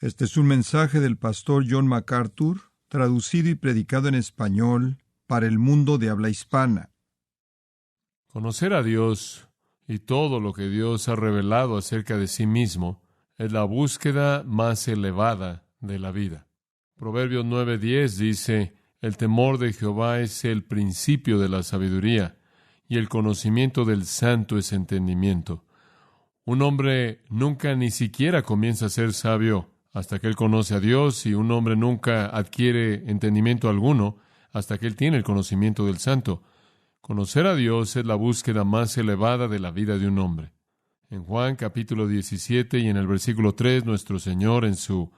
Este es un mensaje del pastor John MacArthur, traducido y predicado en español para el mundo de habla hispana. Conocer a Dios y todo lo que Dios ha revelado acerca de sí mismo es la búsqueda más elevada de la vida. Proverbios 9:10 dice: el temor de Jehová es el principio de la sabiduría, y el conocimiento del santo es entendimiento. Un hombre nunca ni siquiera comienza a ser sabio hasta que él conoce a Dios, y un hombre nunca adquiere entendimiento alguno hasta que él tiene el conocimiento del santo. Conocer a Dios es la búsqueda más elevada de la vida de un hombre. En Juan capítulo 17 y en el versículo 3, nuestro Señor, en su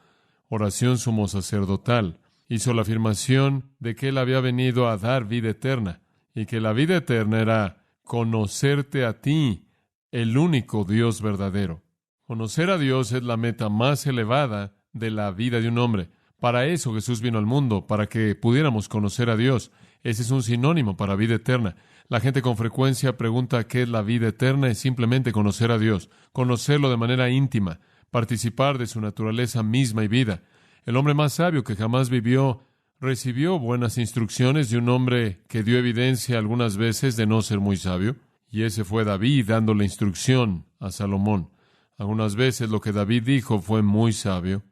oración sumo sacerdotal, hizo la afirmación de que Él había venido a dar vida eterna, y que la vida eterna era conocerte a ti, el único Dios verdadero. Conocer a Dios es la meta más elevada de la vida de un hombre. Para eso Jesús vino al mundo, para que pudiéramos conocer a Dios. Ese es un sinónimo para vida eterna. La gente con frecuencia pregunta qué es la vida eterna. Es simplemente conocer a Dios, conocerlo de manera íntima, participar de su naturaleza misma y vida. El hombre más sabio que jamás vivió recibió buenas instrucciones de un hombre que dio evidencia algunas veces de no ser muy sabio, y ese fue David dándole instrucción a Salomón. Algunas veces lo que David dijo fue muy sabio.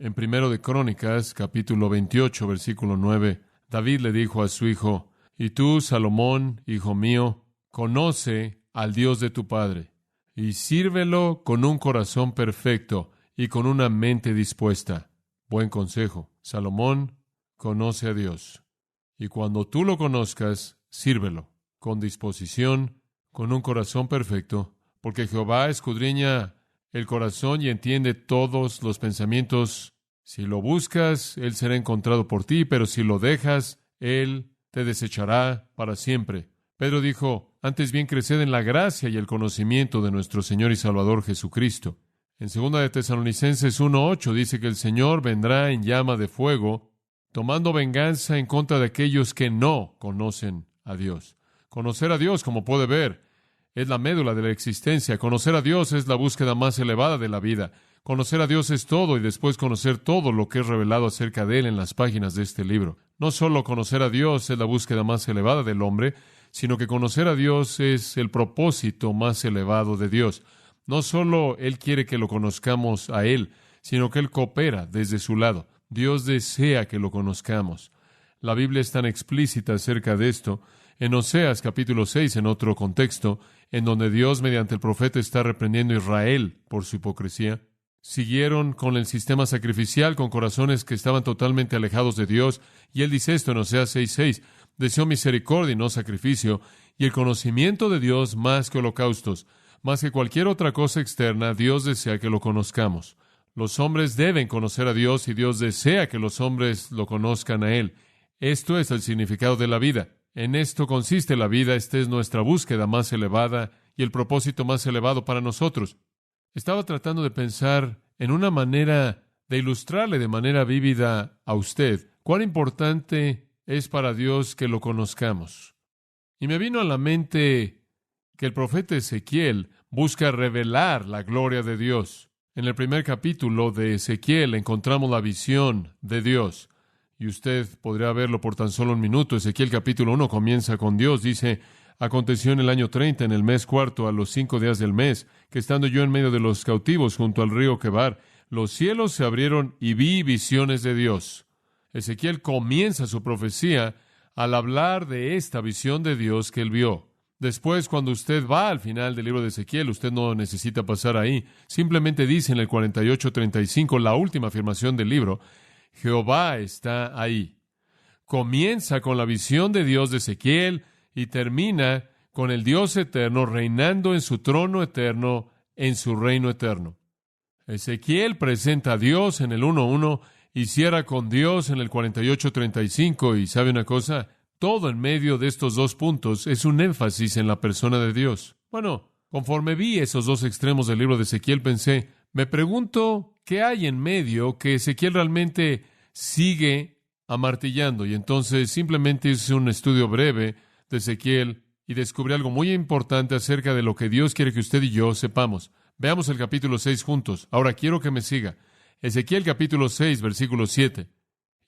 En 1 de Crónicas, capítulo 28, versículo 9, David le dijo a su hijo: y tú, Salomón, hijo mío, conoce al Dios de tu padre, y sírvelo con un corazón perfecto y con una mente dispuesta. Buen consejo. Salomón, conoce a Dios. Y cuando tú lo conozcas, sírvelo con disposición, con un corazón perfecto, porque Jehová escudriña el corazón y entiende todos los pensamientos. Si lo buscas, Él será encontrado por ti, pero si lo dejas, Él te desechará para siempre. Pedro dijo: antes bien creced en la gracia y el conocimiento de nuestro Señor y Salvador Jesucristo. En 2 de Tesalonicenses 1:8 dice que el Señor vendrá en llama de fuego, tomando venganza en contra de aquellos que no conocen a Dios. Conocer a Dios, como puede ver, es la médula de la existencia. Conocer a Dios es la búsqueda más elevada de la vida. Conocer a Dios es todo, y después conocer todo lo que es revelado acerca de Él en las páginas de este libro. No solo conocer a Dios es la búsqueda más elevada del hombre, sino que conocer a Dios es el propósito más elevado de Dios. No solo Él quiere que lo conozcamos a Él, sino que Él coopera desde su lado. Dios desea que lo conozcamos. La Biblia es tan explícita acerca de esto. En Oseas capítulo 6, en otro contexto, en donde Dios mediante el profeta está reprendiendo a Israel por su hipocresía, siguieron con el sistema sacrificial, con corazones que estaban totalmente alejados de Dios. Y Él dice esto en Oseas 6:6, deseo misericordia y no sacrificio, y el conocimiento de Dios más que holocaustos. Más que cualquier otra cosa externa, Dios desea que lo conozcamos. Los hombres deben conocer a Dios, y Dios desea que los hombres lo conozcan a Él. Esto es el significado de la vida. En esto consiste la vida. Esta es nuestra búsqueda más elevada y el propósito más elevado para nosotros. Estaba tratando de pensar en una manera de ilustrarle de manera vívida a usted cuán importante es para Dios que lo conozcamos. Y me vino a la mente que el profeta Ezequiel busca revelar la gloria de Dios. En el primer capítulo de Ezequiel encontramos la visión de Dios. Y usted podría verlo por tan solo un minuto. Ezequiel capítulo 1 comienza con Dios. Dice: aconteció en el año 30, en el mes cuarto, a los 5 días del mes, que estando yo en medio de los cautivos junto al río Quebar, los cielos se abrieron y vi visiones de Dios. Ezequiel comienza su profecía al hablar de esta visión de Dios que él vio. Después, cuando usted va al final del libro de Ezequiel, usted no necesita pasar ahí. Simplemente dice en el 48:35, la última afirmación del libro: Jehová está ahí. Comienza con la visión de Dios de Ezequiel y termina con el Dios eterno reinando en su trono eterno, en su reino eterno. Ezequiel presenta a Dios en el 1:1 y cierra con Dios en el 48:35. Y ¿sabe una cosa? Todo en medio de estos dos puntos es un énfasis en la persona de Dios. Bueno, conforme vi esos dos extremos del libro de Ezequiel, pensé, me pregunto qué hay en medio que Ezequiel realmente sigue amartillando. Y entonces simplemente hice un estudio breve de Ezequiel y descubrí algo muy importante acerca de lo que Dios quiere que usted y yo sepamos. Veamos el capítulo 6 juntos. Ahora quiero que me siga. Ezequiel capítulo 6, versículo 7.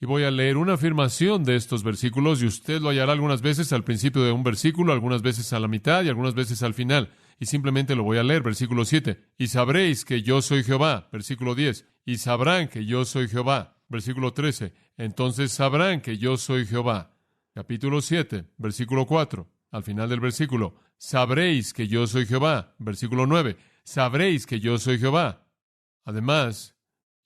Y voy a leer una afirmación de estos versículos, y usted lo hallará algunas veces al principio de un versículo, algunas veces a la mitad y algunas veces al final. Y simplemente lo voy a leer, versículo 7. Y sabréis que yo soy Jehová, versículo 10. Y sabrán que yo soy Jehová, versículo 13. Entonces sabrán que yo soy Jehová. Capítulo 7, versículo 4. Al final del versículo, sabréis que yo soy Jehová, versículo 9. Sabréis que yo soy Jehová. Además,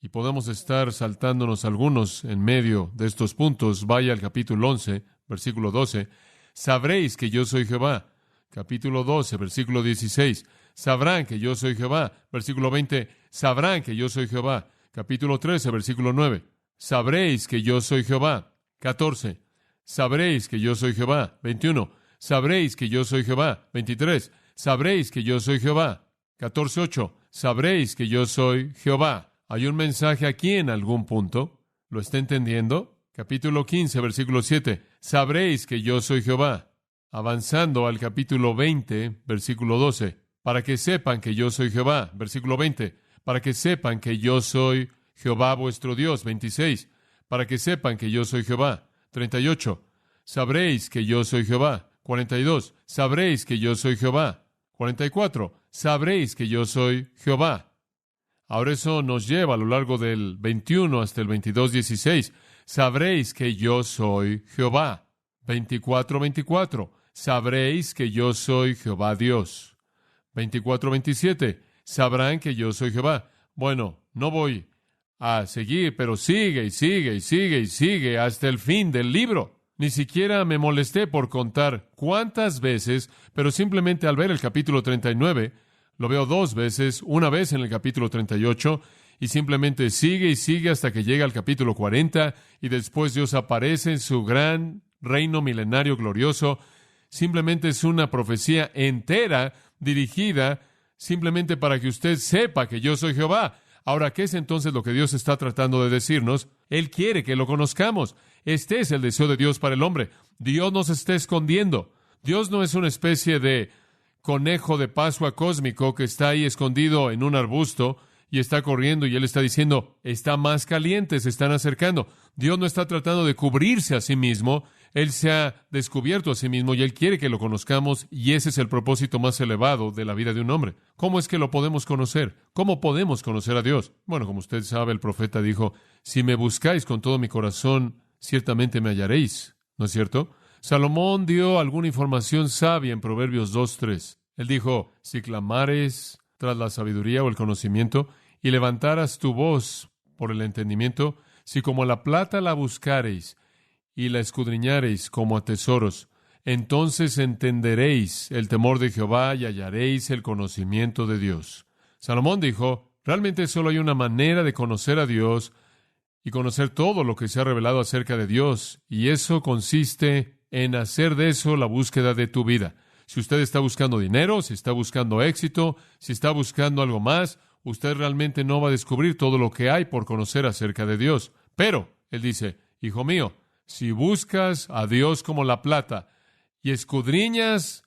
y podemos estar saltándonos algunos en medio de estos puntos, vaya al capítulo 11, versículo 12. Sabréis que yo soy Jehová. Capítulo 12, versículo 16. Sabrán que yo soy Jehová. Versículo 20. Sabrán que yo soy Jehová. Capítulo 13, versículo 9. Sabréis que yo soy Jehová. 14. Sabréis que yo soy Jehová. 21. Sabréis que yo soy Jehová. 23. Sabréis que yo soy Jehová. 14:8. Sabréis que yo soy Jehová. ¿Hay un mensaje aquí en algún punto? ¿Lo está entendiendo? Capítulo 15, versículo 7. Sabréis que yo soy Jehová. Avanzando al capítulo 20, versículo 12. Para que sepan que yo soy Jehová. Versículo 20. Para que sepan que yo soy Jehová vuestro Dios. 26. Para que sepan que yo soy Jehová. 38. Sabréis que yo soy Jehová. 42. Sabréis que yo soy Jehová. 44. Sabréis que yo soy Jehová. Ahora eso nos lleva a lo largo del 21 hasta el 22:16. Sabréis que yo soy Jehová. 24:24. Sabréis que yo soy Jehová Dios. 24:27. Sabrán que yo soy Jehová. Bueno, no voy a seguir, pero sigue y sigue y sigue y sigue hasta el fin del libro. Ni siquiera me molesté por contar cuántas veces, pero simplemente al ver el capítulo 39, lo veo 2 veces, una vez en el capítulo 38, y simplemente sigue y sigue hasta que llega al capítulo 40, y después Dios aparece en su gran reino milenario glorioso. Simplemente es una profecía entera dirigida simplemente para que usted sepa que yo soy Jehová. Ahora, ¿qué es entonces lo que Dios está tratando de decirnos? Él quiere que lo conozcamos. Este es el deseo de Dios para el hombre. Dios nos está escondiendo. Dios no es una especie de conejo de Pascua cósmico que está ahí escondido en un arbusto y está corriendo y Él está diciendo, está más caliente, se están acercando. Dios no está tratando de cubrirse a sí mismo. Él se ha descubierto a sí mismo y Él quiere que lo conozcamos, y ese es el propósito más elevado de la vida de un hombre. ¿Cómo es que lo podemos conocer? ¿Cómo podemos conocer a Dios? Bueno, como usted sabe, el profeta dijo, si me buscáis con todo mi corazón, ciertamente me hallaréis. ¿No es cierto? Salomón dio alguna información sabia en Proverbios 2:3. Él dijo, si clamares tras la sabiduría o el conocimiento, y levantaras tu voz por el entendimiento, si como la plata la buscareis, y la escudriñareis como a tesoros, entonces entenderéis el temor de Jehová y hallaréis el conocimiento de Dios. Salomón dijo, realmente solo hay una manera de conocer a Dios y conocer todo lo que se ha revelado acerca de Dios, y eso consiste en hacer de eso la búsqueda de tu vida. Si usted está buscando dinero, si está buscando éxito, si está buscando algo más, usted realmente no va a descubrir todo lo que hay por conocer acerca de Dios. Pero, él dice, hijo mío, si buscas a Dios como la plata y escudriñas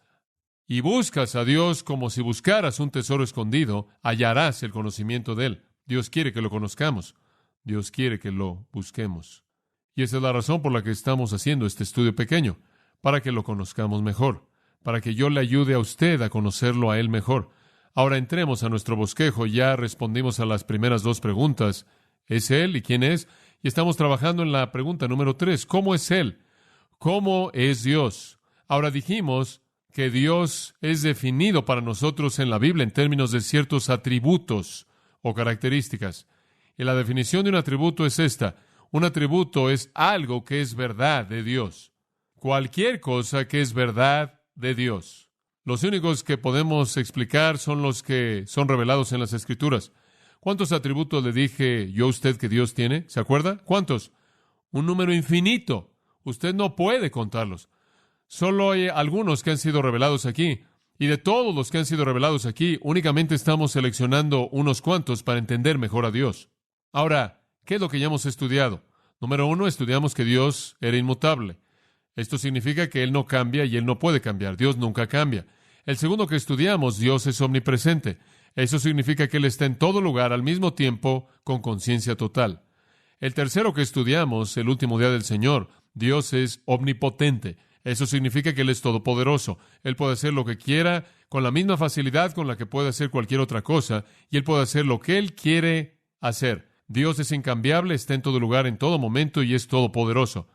y buscas a Dios como si buscaras un tesoro escondido, hallarás el conocimiento de Él. Dios quiere que lo conozcamos. Dios quiere que lo busquemos. Y esa es la razón por la que estamos haciendo este estudio pequeño, para que lo conozcamos mejor, para que yo le ayude a usted a conocerlo a Él mejor. Ahora entremos a nuestro bosquejo. Ya respondimos a las primeras 2 preguntas. ¿Es Él y quién es? Y estamos trabajando en la pregunta número 3. ¿Cómo es Él? ¿Cómo es Dios? Ahora dijimos que Dios es definido para nosotros en la Biblia en términos de ciertos atributos o características. Y la definición de un atributo es esta. Un atributo es algo que es verdad de Dios. Cualquier cosa que es verdad de Dios. Los únicos que podemos explicar son los que son revelados en las Escrituras. ¿Cuántos atributos le dije yo a usted que Dios tiene? ¿Se acuerda? ¿Cuántos? Un número infinito. Usted no puede contarlos. Solo hay algunos que han sido revelados aquí. Y de todos los que han sido revelados aquí, únicamente estamos seleccionando unos cuantos para entender mejor a Dios. Ahora, ¿qué es lo que ya hemos estudiado? Número 1, estudiamos que Dios era inmutable. Esto significa que Él no cambia y Él no puede cambiar. Dios nunca cambia. El segundo que estudiamos, Dios es omnipresente. Eso significa que Él está en todo lugar al mismo tiempo con conciencia total. El tercero que estudiamos, el último día del Señor, Dios es omnipotente. Eso significa que Él es todopoderoso. Él puede hacer lo que quiera con la misma facilidad con la que puede hacer cualquier otra cosa, y Él puede hacer lo que Él quiere hacer. Dios es incambiable, está en todo lugar, en todo momento, y es todopoderoso.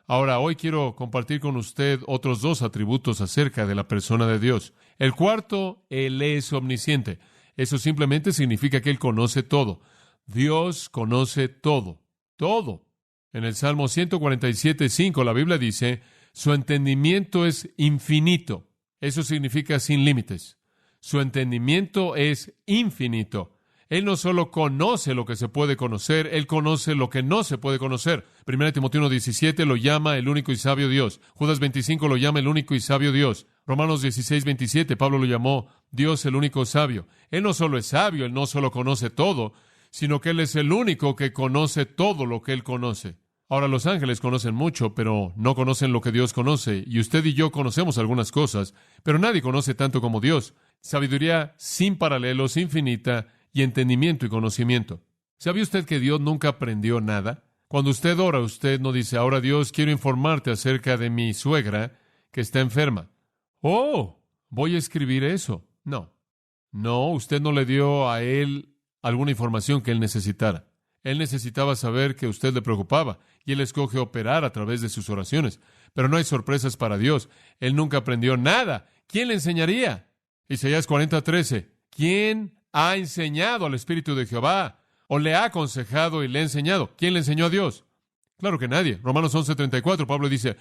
Ahora, hoy quiero compartir con usted otros dos atributos acerca de la persona de Dios. El cuarto, Él es omnisciente. Eso simplemente significa que Él conoce todo. Dios conoce todo. Todo. En el Salmo 147:5, la Biblia dice, su entendimiento es infinito. Eso significa sin límites. Su entendimiento es infinito. Él no solo conoce lo que se puede conocer, Él conoce lo que no se puede conocer. 1 Timoteo 1:17 lo llama el único y sabio Dios. Judas 25 lo llama el único y sabio Dios. Romanos 16:27, Pablo lo llamó Dios el único sabio. Él no solo es sabio, Él no solo conoce todo, sino que Él es el único que conoce todo lo que Él conoce. Ahora, los ángeles conocen mucho, pero no conocen lo que Dios conoce. Y usted y yo conocemos algunas cosas, pero nadie conoce tanto como Dios. Sabiduría sin paralelos, infinita, y entendimiento y conocimiento. ¿Sabía usted que Dios nunca aprendió nada? Cuando usted ora, usted no dice, ahora Dios, quiero informarte acerca de mi suegra que está enferma. Oh, voy a escribir eso. No, usted no le dio a Él alguna información que Él necesitara. Él necesitaba saber que a usted le preocupaba, y Él escoge operar a través de sus oraciones. Pero no hay sorpresas para Dios. Él nunca aprendió nada. ¿Quién le enseñaría? Isaías 40:13. ¿Quién ha enseñado al Espíritu de Jehová? ¿O le ha aconsejado y le ha enseñado? ¿Quién le enseñó a Dios? Claro que nadie. Romanos 11:34, Pablo dice,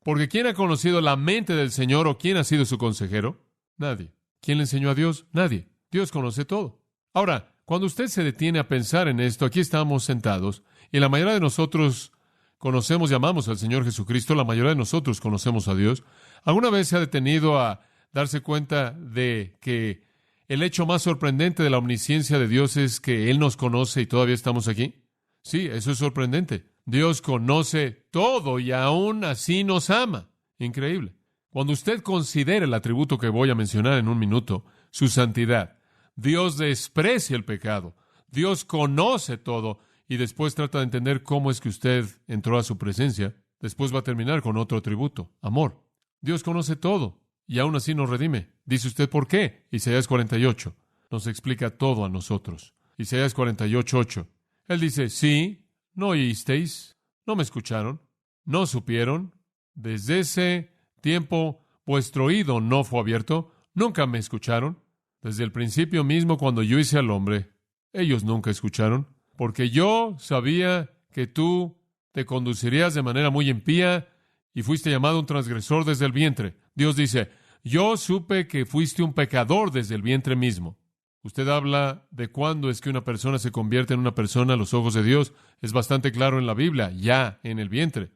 porque ¿quién ha conocido la mente del Señor o quién ha sido su consejero? Nadie. ¿Quién le enseñó a Dios? Nadie. Dios conoce todo. Ahora, cuando usted se detiene a pensar en esto, aquí estamos sentados, y la mayoría de nosotros conocemos y amamos al Señor Jesucristo, la mayoría de nosotros conocemos a Dios. ¿Alguna vez se ha detenido a darse cuenta de que el hecho más sorprendente de la omnisciencia de Dios es que Él nos conoce y todavía estamos aquí? Sí, eso es sorprendente. Dios conoce todo y aún así nos ama. Increíble. Cuando usted considera el atributo que voy a mencionar en un minuto, su santidad, Dios desprecia el pecado. Dios conoce todo y después trata de entender cómo es que usted entró a su presencia. Después va a terminar con otro atributo, amor. Dios conoce todo y aún así nos redime. Dice usted, ¿por qué? Isaías 48 nos explica todo a nosotros. Isaías 48:8. Él dice, sí, no oísteis, no me escucharon, no supieron. Desde ese tiempo vuestro oído no fue abierto, nunca me escucharon. Desde el principio mismo, cuando yo hice al hombre, ellos nunca escucharon, porque yo sabía que tú te conducirías de manera muy impía y fuiste llamado un transgresor desde el vientre. Dios dice, yo supe que fuiste un pecador desde el vientre mismo. Usted habla de cuándo es que una persona se convierte en una persona a los ojos de Dios. Es bastante claro en la Biblia, ya en el vientre.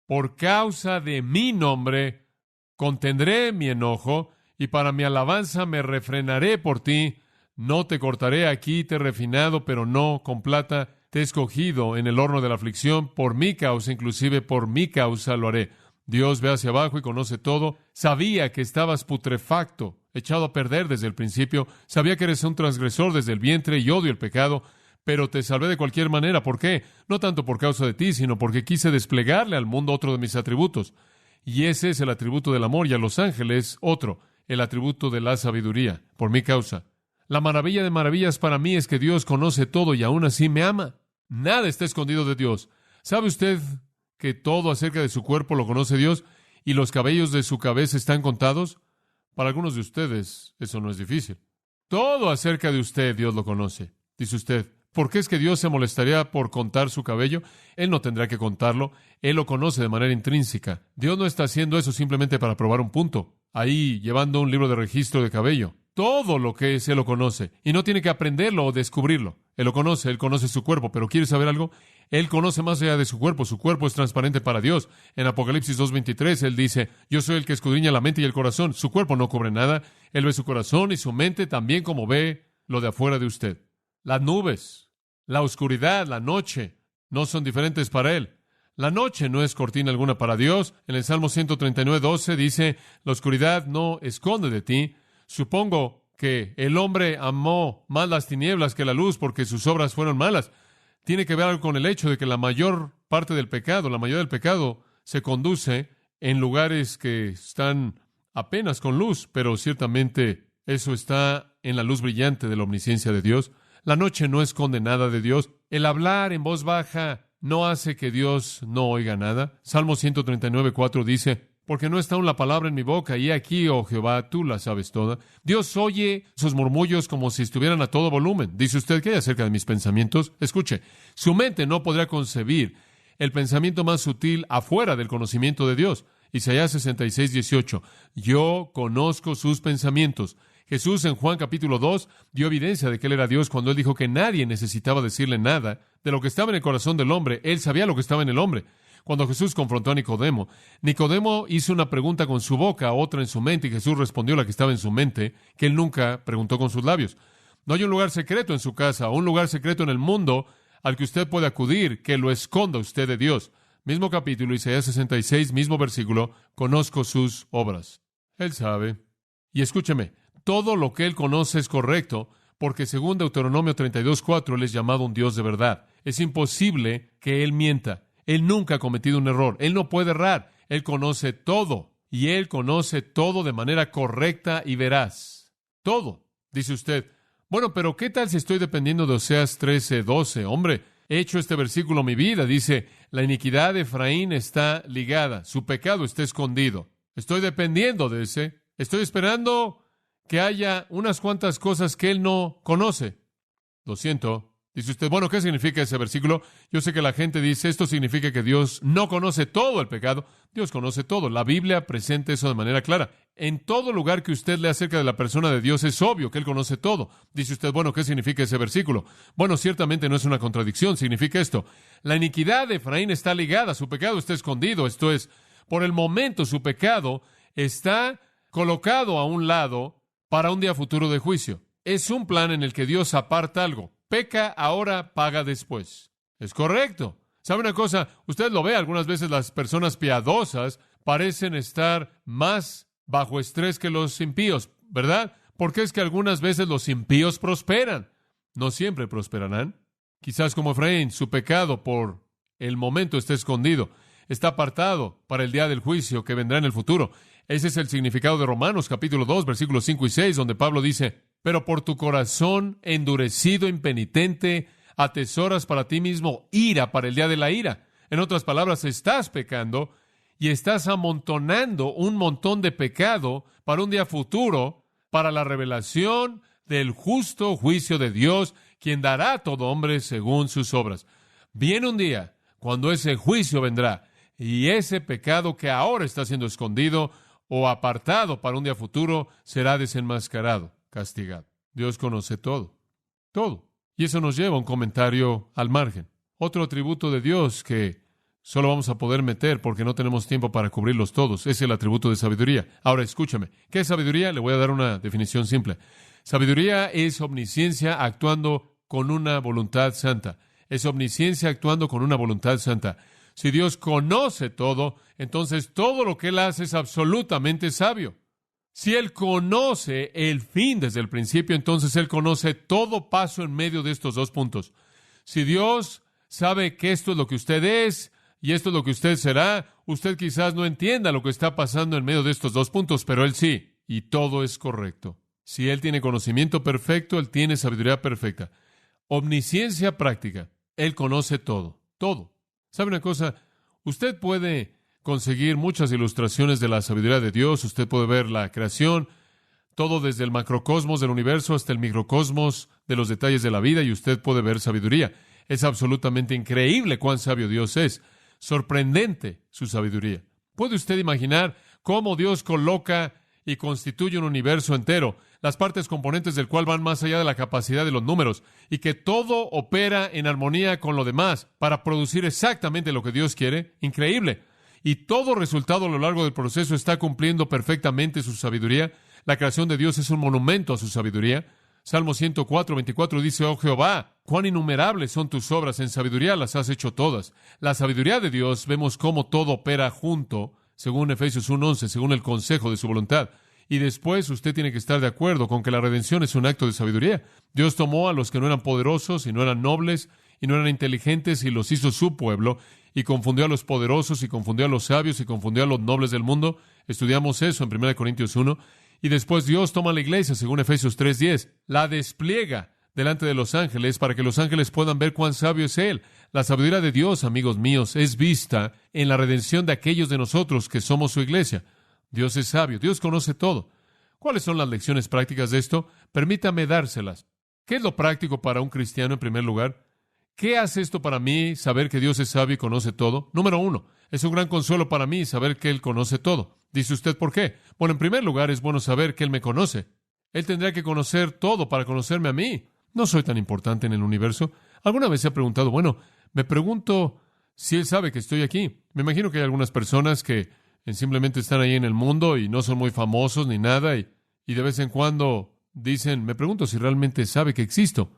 Por causa de mi nombre, contendré mi enojo, y para mi alabanza me refrenaré por ti. No te cortaré aquí, te he refinado, pero no con plata. Te he escogido en el horno de la aflicción. Por mi causa, inclusive por mi causa lo haré. Dios ve hacia abajo y conoce todo. Sabía que estabas putrefacto, echado a perder desde el principio. Sabía que eres un transgresor desde el vientre y odio el pecado. Pero te salvé de cualquier manera. ¿Por qué? No tanto por causa de ti, sino porque quise desplegarle al mundo otro de mis atributos. Y ese es el atributo del amor, y a los ángeles otro, el atributo de la sabiduría, por mi causa. La maravilla de maravillas para mí es que Dios conoce todo y aún así me ama. Nada está escondido de Dios. ¿Sabe usted que todo acerca de su cuerpo lo conoce Dios y los cabellos de su cabeza están contados? Para algunos de ustedes eso no es difícil. Todo acerca de usted Dios lo conoce. Dice usted, ¿por qué es que Dios se molestaría por contar su cabello? Él no tendrá que contarlo. Él lo conoce de manera intrínseca. Dios no está haciendo eso simplemente para probar un punto, ahí llevando un libro de registro de cabello. Todo lo que es, Él lo conoce. Y no tiene que aprenderlo o descubrirlo. Él lo conoce, Él conoce su cuerpo. Pero ¿quiere saber algo? Él conoce más allá de su cuerpo. Su cuerpo es transparente para Dios. En Apocalipsis 2:23, Él dice, yo soy el que escudriña la mente y el corazón. Su cuerpo no cubre nada. Él ve su corazón y su mente también como ve lo de afuera de usted. Las nubes, la oscuridad, la noche, no son diferentes para Él. La noche no es cortina alguna para Dios. En el Salmo 139:12 dice, la oscuridad no esconde de ti. Supongo que el hombre amó más las tinieblas que la luz porque sus obras fueron malas. Tiene que ver algo con el hecho de que la mayor parte del pecado, la mayoría del pecado, se conduce en lugares que están apenas con luz, pero ciertamente eso está en la luz brillante de la omnisciencia de Dios. La noche no esconde nada de Dios. El hablar en voz baja no hace que Dios no oiga nada. Salmo 139:4 dice: porque no está aún la palabra en mi boca, y aquí, oh Jehová, tú la sabes toda. Dios oye sus murmullos como si estuvieran a todo volumen. Dice usted, ¿qué hay acerca de mis pensamientos? Escuche, su mente no podrá concebir el pensamiento más sutil afuera del conocimiento de Dios. Isaías 66:18. Yo conozco sus pensamientos. Jesús en Juan capítulo 2 dio evidencia de que Él era Dios cuando Él dijo que nadie necesitaba decirle nada de lo que estaba en el corazón del hombre. Él sabía lo que estaba en el hombre. Cuando Jesús confrontó a Nicodemo, Nicodemo hizo una pregunta con su boca, otra en su mente, y Jesús respondió la que estaba en su mente, que él nunca preguntó con sus labios. No hay un lugar secreto en su casa, o un lugar secreto en el mundo al que usted puede acudir que lo esconda usted de Dios. Mismo capítulo, Isaías 66, mismo versículo, conozco sus obras. Él sabe. Y escúcheme, todo lo que Él conoce es correcto, porque según Deuteronomio 32:4, Él es llamado un Dios de verdad. Es imposible que Él mienta. Él nunca ha cometido un error. Él no puede errar. Él conoce todo. Y Él conoce todo de manera correcta y veraz. Todo. Dice usted, bueno, pero ¿qué tal si estoy dependiendo de Oseas 13:12? Hombre, he hecho este versículo mi vida. Dice, la iniquidad de Efraín está ligada. Su pecado está escondido. Estoy dependiendo de ese. Estoy esperando que haya unas cuantas cosas que Él no conoce. Lo siento. Dice usted, bueno, ¿qué significa ese versículo? Yo sé que la gente dice, esto significa que Dios no conoce todo el pecado. Dios conoce todo. La Biblia presenta eso de manera clara. En todo lugar que usted lea acerca de la persona de Dios, es obvio que Él conoce todo. Dice usted, bueno, ¿qué significa ese versículo? Bueno, ciertamente no es una contradicción. Significa esto. La iniquidad de Efraín está ligada. Su pecado está escondido. Esto es, por el momento su pecado está colocado a un lado para un día futuro de juicio. Es un plan en el que Dios aparta algo. Peca ahora, paga después. Es correcto. ¿Sabe una cosa? Usted lo ve, algunas veces las personas piadosas parecen estar más bajo estrés que los impíos, ¿verdad? Porque es que algunas veces los impíos prosperan. No siempre prosperarán. Quizás como Efraín, su pecado por el momento está escondido. Está apartado para el día del juicio que vendrá en el futuro. Ese es el significado de Romanos capítulo 2, versículos 5 y 6, donde Pablo dice, pero por tu corazón endurecido, impenitente, atesoras para ti mismo ira para el día de la ira. En otras palabras, estás pecando y estás amontonando un montón de pecado para un día futuro, para la revelación del justo juicio de Dios, quien dará a todo hombre según sus obras. Viene un día cuando ese juicio vendrá y ese pecado que ahora está siendo escondido o apartado para un día futuro será desenmascarado, castigado. Dios conoce todo, todo. Y eso nos lleva a un comentario al margen. Otro atributo de Dios que solo vamos a poder meter porque no tenemos tiempo para cubrirlos todos es el atributo de sabiduría. Ahora, escúchame. ¿Qué es sabiduría? Le voy a dar una definición simple. Sabiduría es omnisciencia actuando con una voluntad santa. Es omnisciencia actuando con una voluntad santa. Si Dios conoce todo, entonces todo lo que Él hace es absolutamente sabio. Si Él conoce el fin desde el principio, entonces Él conoce todo paso en medio de estos dos puntos. Si Dios sabe que esto es lo que usted es y esto es lo que usted será, usted quizás no entienda lo que está pasando en medio de estos dos puntos, pero Él sí, y todo es correcto. Si Él tiene conocimiento perfecto, Él tiene sabiduría perfecta. Omnisciencia práctica. Él conoce todo, todo. ¿Sabe una cosa? Usted puede conseguir muchas ilustraciones de la sabiduría de Dios. Usted puede ver la creación, todo desde el macrocosmos del universo hasta el microcosmos de los detalles de la vida, y usted puede ver sabiduría. Es absolutamente increíble cuán sabio Dios es. Sorprendente su sabiduría. ¿Puede usted imaginar cómo Dios coloca y constituye un universo entero, las partes componentes del cual van más allá de la capacidad de los números, y que todo opera en armonía con lo demás para producir exactamente lo que Dios quiere? Increíble. Y todo resultado a lo largo del proceso está cumpliendo perfectamente su sabiduría. La creación de Dios es un monumento a su sabiduría. Salmo 104:24 dice, oh Jehová, cuán innumerables son tus obras, en sabiduría las has hecho todas. La sabiduría de Dios, vemos cómo todo opera junto, según Efesios 1:11, según el consejo de su voluntad. Y después usted tiene que estar de acuerdo con que la redención es un acto de sabiduría. Dios tomó a los que no eran poderosos y no eran nobles y no eran inteligentes y los hizo su pueblo, y confundió a los poderosos y confundió a los sabios y confundió a los nobles del mundo. Estudiamos eso en 1 Corintios 1. Y después Dios toma a la iglesia, según Efesios 3:10, la despliega delante de los ángeles para que los ángeles puedan ver cuán sabio es Él. La sabiduría de Dios, amigos míos, es vista en la redención de aquellos de nosotros que somos su iglesia. Dios es sabio, Dios conoce todo. ¿Cuáles son las lecciones prácticas de esto? Permítame dárselas. ¿Qué es lo práctico para un cristiano en primer lugar? ¿Qué hace esto para mí, saber que Dios es sabio y conoce todo? Número 1, es un gran consuelo para mí saber que Él conoce todo. Dice usted, ¿por qué? Bueno, en primer lugar, es bueno saber que Él me conoce. Él tendría que conocer todo para conocerme a mí. No soy tan importante en el universo. ¿Alguna vez se ha preguntado, me pregunto si Él sabe que estoy aquí? Me imagino que hay algunas personas que simplemente están ahí en el mundo y no son muy famosos ni nada, y de vez en cuando dicen, me pregunto si realmente sabe que existo.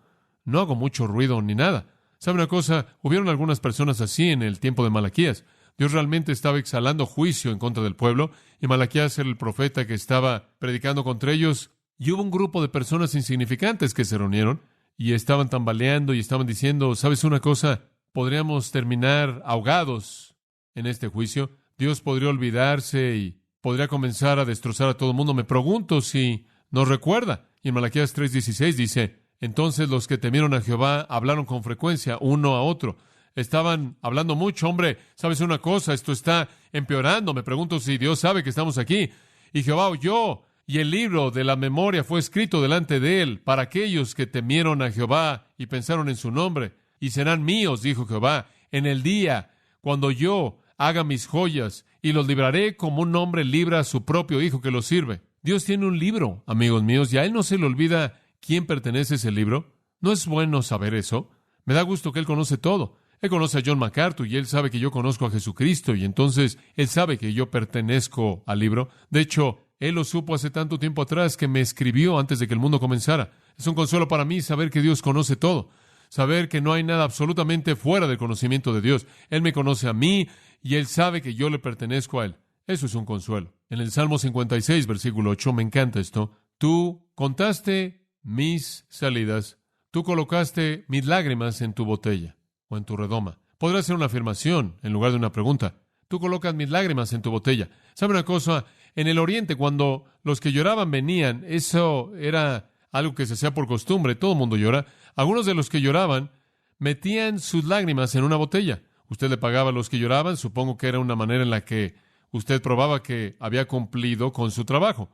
No hago mucho ruido ni nada. ¿Sabe una cosa? Hubieron algunas personas así en el tiempo de Malaquías. Dios realmente estaba exhalando juicio en contra del pueblo, y Malaquías era el profeta que estaba predicando contra ellos, y hubo un grupo de personas insignificantes que se reunieron y estaban tambaleando y estaban diciendo, ¿sabes una cosa? Podríamos terminar ahogados en este juicio. Dios podría olvidarse y podría comenzar a destrozar a todo el mundo. Me pregunto si nos recuerda. Y en Malaquías 3:16 dice, entonces los que temieron a Jehová hablaron con frecuencia uno a otro. Estaban hablando mucho. Hombre, ¿sabes una cosa? Esto está empeorando. Me pregunto si Dios sabe que estamos aquí. Y Jehová oyó, y el libro de la memoria fue escrito delante de él para aquellos que temieron a Jehová y pensaron en su nombre. Y serán míos, dijo Jehová, en el día cuando yo haga mis joyas, y los libraré como un hombre libra a su propio hijo que lo sirve. Dios tiene un libro, amigos míos, y a Él no se le olvida quién pertenece a ese libro. ¿No es bueno saber eso? Me da gusto que Él conoce todo. Él conoce a John MacArthur y Él sabe que yo conozco a Jesucristo, y entonces Él sabe que yo pertenezco al libro. De hecho, Él lo supo hace tanto tiempo atrás que me escribió antes de que el mundo comenzara. Es un consuelo para mí saber que Dios conoce todo. Saber que no hay nada absolutamente fuera del conocimiento de Dios. Él me conoce a mí y Él sabe que yo le pertenezco a Él. Eso es un consuelo. En el Salmo 56, versículo 8, me encanta esto. Tú contaste mis salidas, tú colocaste mis lágrimas en tu botella o en tu redoma. Podrá ser una afirmación en lugar de una pregunta. Tú colocas mis lágrimas en tu botella. ¿Sabe una cosa? En el Oriente, cuando los que lloraban venían, eso era algo que se hacía por costumbre. Todo el mundo llora. Algunos de los que lloraban metían sus lágrimas en una botella. Usted le pagaba a los que lloraban. Supongo que era una manera en la que usted probaba que había cumplido con su trabajo.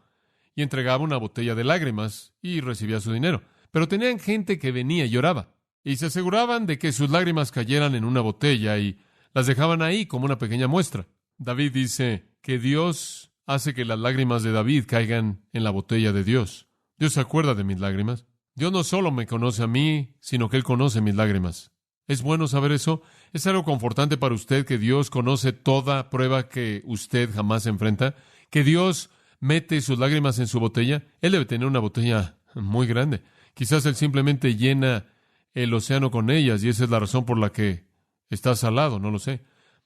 Y entregaba una botella de lágrimas y recibía su dinero. Pero tenían gente que venía y lloraba. Y se aseguraban de que sus lágrimas cayeran en una botella y las dejaban ahí como una pequeña muestra. David dice que Dios hace que las lágrimas de David caigan en la botella de Dios. Dios se acuerda de mis lágrimas. Dios no solo me conoce a mí, sino que Él conoce mis lágrimas. ¿Es bueno saber eso? ¿Es algo confortante para usted que Dios conoce toda prueba que usted jamás enfrenta? ¿Que Dios mete sus lágrimas en su botella? Él debe tener una botella muy grande. Quizás Él simplemente llena el océano con ellas y esa es la razón por la que está salado, no lo sé.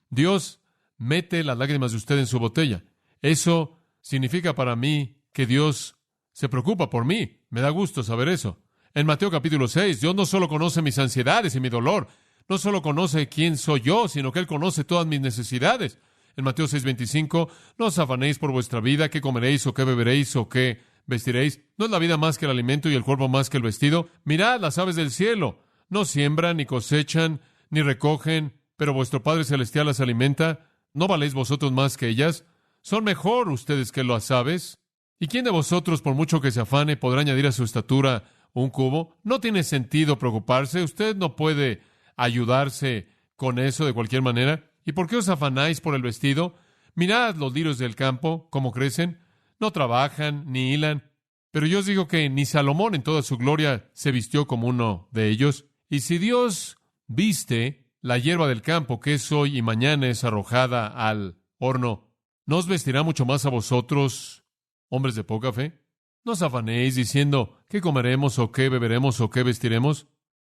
Dios mete las lágrimas de usted en su botella. Eso significa para mí que Dios se preocupa por mí. Me da gusto saber eso. En Mateo capítulo 6, Dios no solo conoce mis ansiedades y mi dolor, no solo conoce quién soy yo, sino que Él conoce todas mis necesidades. En Mateo 6:25, no os afanéis por vuestra vida, qué comeréis o qué beberéis o qué vestiréis. ¿No es la vida más que el alimento y el cuerpo más que el vestido? Mirad las aves del cielo. No siembran, ni cosechan, ni recogen, pero vuestro Padre Celestial las alimenta. ¿No valéis vosotros más que ellas? ¿Son mejor ustedes que las aves? ¿Y quién de vosotros, por mucho que se afane, podrá añadir a su estatura un cubo? No tiene sentido preocuparse. Usted no puede ayudarse con eso de cualquier manera. ¿Y por qué os afanáis por el vestido? Mirad los lirios del campo, cómo crecen. No trabajan, ni hilan. Pero yo os digo que ni Salomón en toda su gloria se vistió como uno de ellos. Y si Dios viste la hierba del campo, que es hoy y mañana es arrojada al horno, ¿no os vestirá mucho más a vosotros, hombres de poca fe? No os afanéis diciendo, ¿qué comeremos o qué beberemos o qué vestiremos?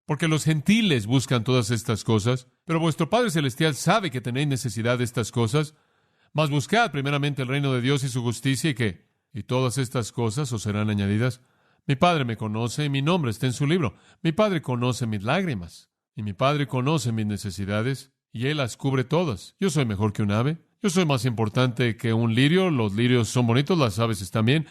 Porque los gentiles buscan todas estas cosas, pero vuestro Padre Celestial sabe que tenéis necesidad de estas cosas. Mas buscad primeramente el reino de Dios y su justicia, y ¿qué? Y todas estas cosas os serán añadidas. Mi Padre me conoce y mi nombre está en su libro. Mi Padre conoce mis lágrimas y mi Padre conoce mis necesidades y Él las cubre todas. Yo soy mejor que un ave. Yo soy más importante que un lirio. Los lirios son bonitos, las aves están bien.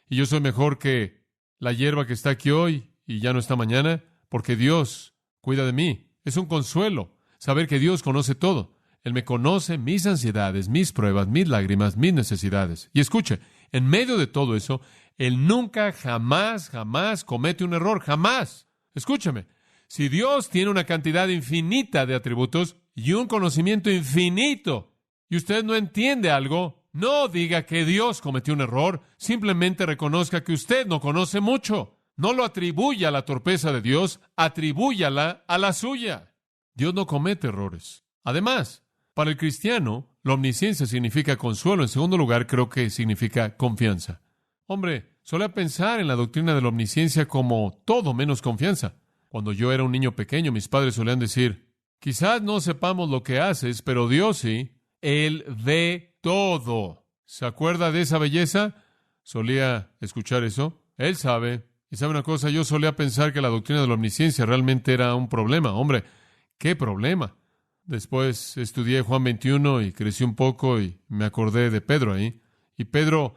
Y yo soy mejor que la hierba que está aquí hoy y ya no está mañana, porque Dios cuida de mí. Es un consuelo saber que Dios conoce todo. Él me conoce mis ansiedades, mis pruebas, mis lágrimas, mis necesidades. Y escuche, en medio de todo eso, Él nunca, jamás comete un error, jamás. Escúchame, si Dios tiene una cantidad infinita de atributos y un conocimiento infinito, y usted no entiende algo, no diga que Dios cometió un error, simplemente reconozca que usted no conoce mucho. No lo atribuya a la torpeza de Dios, atribúyala a la suya. Dios no comete errores. Además, para el cristiano, la omnisciencia significa consuelo. En segundo lugar, creo que significa confianza. Hombre, solía pensar en la doctrina de la omnisciencia como todo menos confianza. Cuando yo era un niño pequeño, mis padres solían decir, quizás no sepamos lo que haces, pero Dios sí. Él ve todo. ¿Se acuerda de esa belleza? Solía escuchar eso. Él sabe. Y sabe una cosa, yo solía pensar que la doctrina de la omnisciencia realmente era un problema. Hombre, ¿qué problema? Después estudié Juan 21 y crecí un poco y me acordé de Pedro ahí. Y Pedro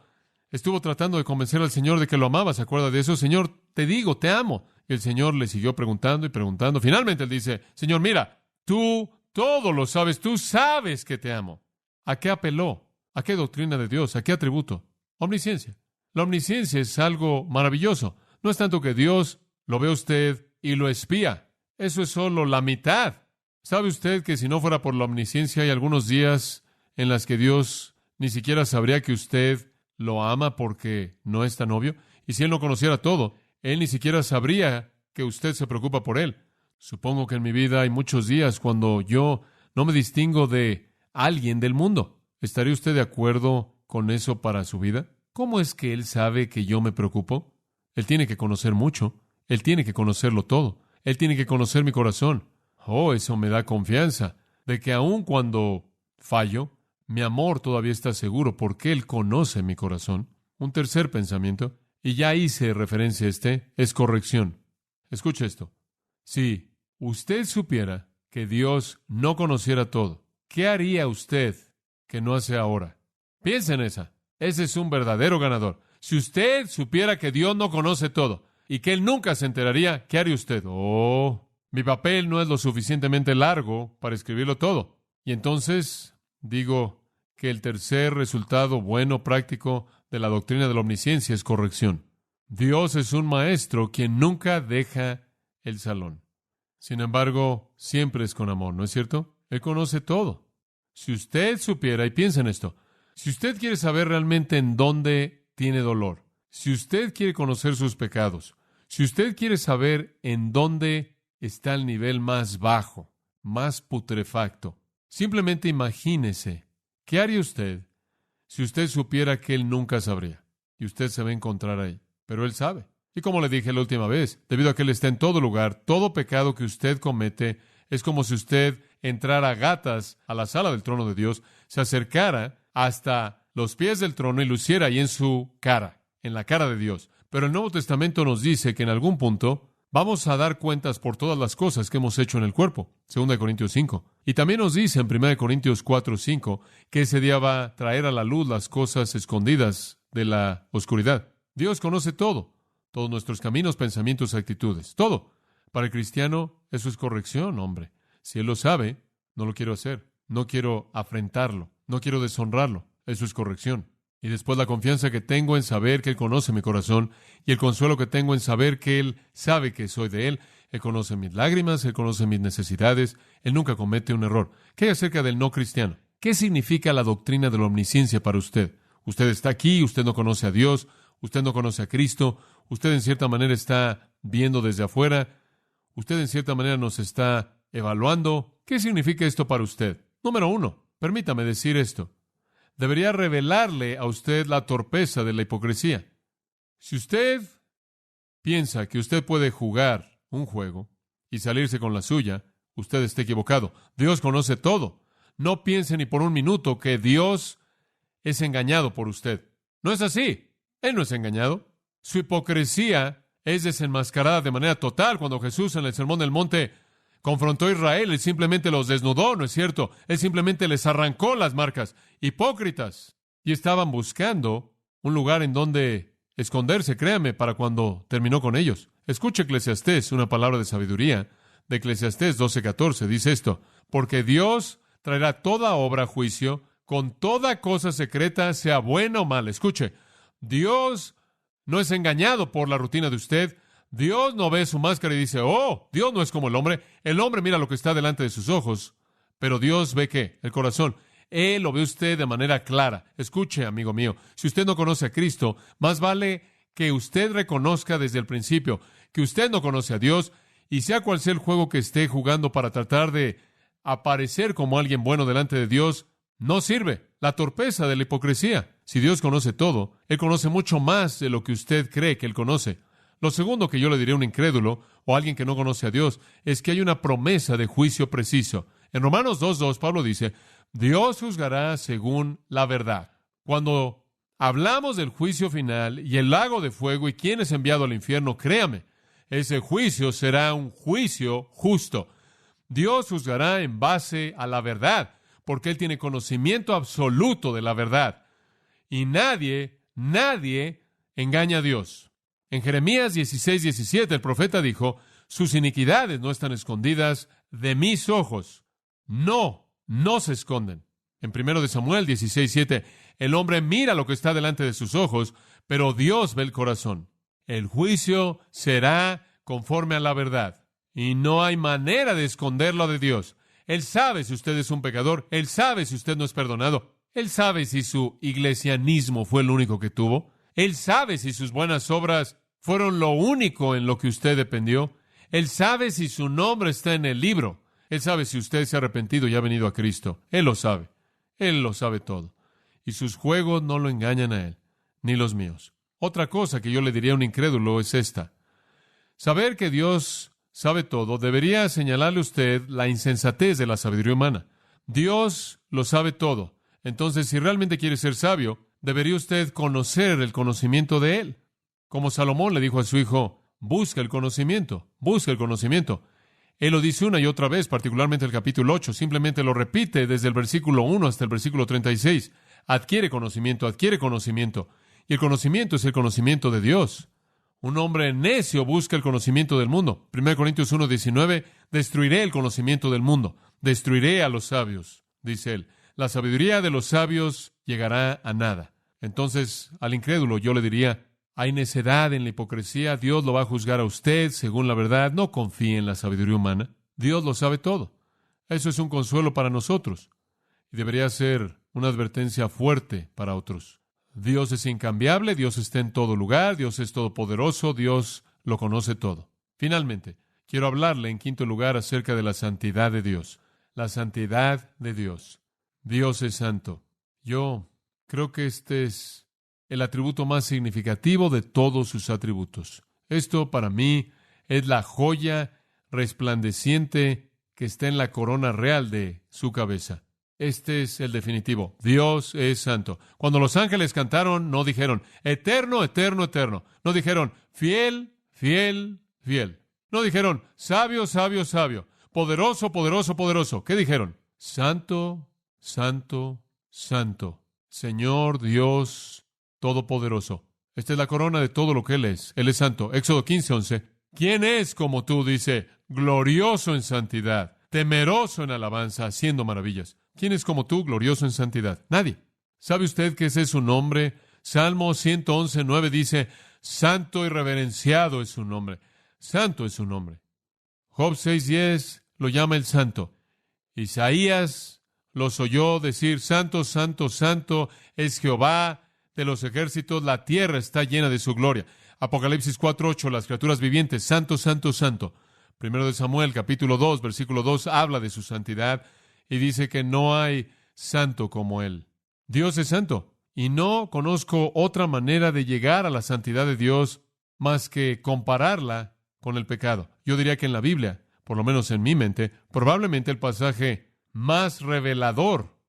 estuvo tratando de convencer al Señor de que lo amaba. ¿Se acuerda de eso? Señor, te digo, te amo. Y el Señor le siguió preguntando y preguntando. Finalmente él dice, Señor, mira, tú todo lo sabes, tú sabes que te amo. ¿A qué apeló? ¿A qué doctrina de Dios? ¿A qué atributo? Omnisciencia. La omnisciencia es algo maravilloso. No es tanto que Dios lo ve a usted y lo espía. Eso es solo la mitad. ¿Sabe usted que si no fuera por la omnisciencia hay algunos días en las que Dios ni siquiera sabría que usted lo ama porque no es tan obvio? Y si Él no conociera todo, Él ni siquiera sabría que usted se preocupa por Él. Supongo que en mi vida hay muchos días cuando yo no me distingo de alguien del mundo. ¿Estaría usted de acuerdo con eso para su vida? ¿Cómo es que Él sabe que yo me preocupo? Él tiene que conocer mucho. Él tiene que conocerlo todo. Él tiene que conocer mi corazón. Oh, eso me da confianza de que aun cuando fallo, mi amor todavía está seguro porque Él conoce mi corazón. Un tercer pensamiento, y ya hice referencia a este, es corrección. Escuche esto. Si usted supiera que Dios no conociera todo, ¿qué haría usted que no hace ahora? Piensa en esa. Ese es un verdadero ganador. Si usted supiera que Dios no conoce todo y que Él nunca se enteraría, ¿qué haría usted? Oh, mi papel no es lo suficientemente largo para escribirlo todo. Y entonces digo que el tercer resultado bueno, práctico de la doctrina de la omnisciencia es corrección. Dios es un maestro quien nunca deja el salón. Sin embargo, siempre es con amor, ¿no es cierto? Él conoce todo. Si usted supiera, y piensa en esto, si usted quiere saber realmente en dónde tiene dolor, si usted quiere conocer sus pecados, si usted quiere saber en dónde está el nivel más bajo, más putrefacto, simplemente imagínese, ¿qué haría usted si usted supiera que Él nunca sabría? Y usted se va a encontrar ahí, pero Él sabe. Y como le dije la última vez, debido a que Él está en todo lugar, todo pecado que usted comete es como si usted entrara a gatas a la sala del trono de Dios, se acercara hasta los pies del trono y lo hiciera ahí en su cara, en la cara de Dios. Pero el Nuevo Testamento nos dice que en algún punto vamos a dar cuentas por todas las cosas que hemos hecho en el cuerpo, 2 Corintios 5. Y también nos dice en 1 Corintios 4:5 que ese día va a traer a la luz las cosas escondidas de la oscuridad. Dios conoce todo, todos nuestros caminos, pensamientos, actitudes, todo. Para el cristiano, eso es corrección, hombre. Si Él lo sabe, no lo quiero hacer. No quiero afrentarlo. No quiero deshonrarlo. Eso es corrección. Y después la confianza que tengo en saber que Él conoce mi corazón y el consuelo que tengo en saber que Él sabe que soy de Él. Él conoce mis lágrimas, Él conoce mis necesidades. Él nunca comete un error. ¿Qué hay acerca del no cristiano? ¿Qué significa la doctrina de la omnisciencia para usted? Usted está aquí, usted no conoce a Dios, usted no conoce a Cristo, usted en cierta manera está viendo desde afuera, usted en cierta manera nos está evaluando. ¿Qué significa esto para usted? Número 1, permítame decir esto. Debería revelarle a usted la torpeza de la hipocresía. Si usted piensa que usted puede jugar un juego y salirse con la suya, usted está equivocado. Dios conoce todo. No piense ni por un minuto que Dios es engañado por usted. No es así. Él no es engañado. Su hipocresía es desenmascarada de manera total cuando Jesús en el Sermón del Monte confrontó a Israel. Él simplemente los desnudó, ¿no es cierto? Él simplemente les arrancó las marcas. Hipócritas. Y estaban buscando un lugar en donde esconderse, créame, para cuando terminó con ellos. Escuche Eclesiastés, una palabra de sabiduría de Eclesiastés 12:14. Dice esto: porque Dios traerá toda obra a juicio, con toda cosa secreta, sea buena o mala. Escuche, Dios no es engañado por la rutina de usted. Dios no ve su máscara y dice, oh, Dios no es como el hombre. El hombre mira lo que está delante de sus ojos, pero Dios ve ¿qué? El corazón. Él lo ve usted de manera clara. Escuche, amigo mío, si usted no conoce a Cristo, más vale que usted reconozca desde el principio que usted no conoce a Dios, y sea cual sea el juego que esté jugando para tratar de aparecer como alguien bueno delante de Dios, no sirve. La torpeza de la hipocresía. Si Dios conoce todo, Él conoce mucho más de lo que usted cree que Él conoce. Lo segundo que yo le diría a un incrédulo o a alguien que no conoce a Dios es que hay una promesa de juicio preciso. En Romanos 2:2, Pablo dice, Dios juzgará según la verdad. Cuando hablamos del juicio final y el lago de fuego y quién es enviado al infierno, créame, ese juicio será un juicio justo. Dios juzgará en base a la verdad, porque Él tiene conocimiento absoluto de la verdad. Y nadie engaña a Dios. En Jeremías 16:17, el profeta dijo, sus iniquidades no están escondidas de mis ojos. No se esconden. En 1 Samuel 16:7, el hombre mira lo que está delante de sus ojos, pero Dios ve el corazón. El juicio será conforme a la verdad, y no hay manera de esconderlo de Dios. Él sabe si usted es un pecador, Él sabe si usted no es perdonado, Él sabe si su iglesianismo fue el único que tuvo, Él sabe si sus buenas obras fueron lo único en lo que usted dependió, Él sabe si su nombre está en el libro, Él sabe si usted se ha arrepentido y ha venido a Cristo. Él lo sabe todo. Y sus juegos no lo engañan a Él, ni los míos. Otra cosa que yo le diría a un incrédulo es esta: saber que Dios sabe todo debería señalarle a usted la insensatez de la sabiduría humana. Dios lo sabe todo. Entonces, si realmente quiere ser sabio, debería usted conocer el conocimiento de Él. Como Salomón le dijo a su hijo, busca el conocimiento, busca el conocimiento. Él lo dice una y otra vez, particularmente el capítulo 8, simplemente lo repite desde el versículo 1 hasta el versículo 36. Adquiere conocimiento. Y el conocimiento es el conocimiento de Dios. Un hombre necio busca el conocimiento del mundo. 1 Corintios 1:19, destruiré el conocimiento del mundo, destruiré a los sabios, dice él. La sabiduría de los sabios llegará a nada. Entonces, al incrédulo yo le diría, hay necedad en la hipocresía, Dios lo va a juzgar a usted según la verdad. No confíe en la sabiduría humana, Dios lo sabe todo. Eso es un consuelo para nosotros y debería ser una advertencia fuerte para otros. Dios es incambiable, Dios está en todo lugar, Dios es todopoderoso, Dios lo conoce todo. Finalmente, quiero hablarle en quinto lugar acerca de la santidad de Dios. La santidad de Dios. Dios es santo. Yo creo que este es el atributo más significativo de todos sus atributos. Esto para mí es la joya resplandeciente que está en la corona real de su cabeza. Este es el definitivo. Dios es santo. Cuando los ángeles cantaron, no dijeron, eterno, eterno, eterno. No dijeron, fiel, fiel, fiel. No dijeron, sabio, sabio, sabio. Poderoso, poderoso, poderoso. ¿Qué dijeron? Santo, santo, santo. Señor Dios Todopoderoso. Esta es la corona de todo lo que Él es. Él es santo. Éxodo 15:11. ¿Quién es como tú? Dice, glorioso en santidad, temeroso en alabanza, haciendo maravillas. ¿Quién es como tú, glorioso en santidad? Nadie. ¿Sabe usted que ese es su nombre? Salmo 111:9 dice, santo y reverenciado es su nombre. Santo es su nombre. Job 6:10 lo llama el santo. Isaías los oyó decir, santo, santo, santo es Jehová de los ejércitos, la tierra está llena de su gloria. Apocalipsis 4:8, las criaturas vivientes, santo, santo, santo. 1 Samuel, capítulo 2, versículo 2, habla de su santidad y dice que no hay santo como Él. Dios es santo y no conozco otra manera de llegar a la santidad de Dios más que compararla con el pecado. Yo diría que en la Biblia, por lo menos en mi mente, probablemente el pasaje más revelador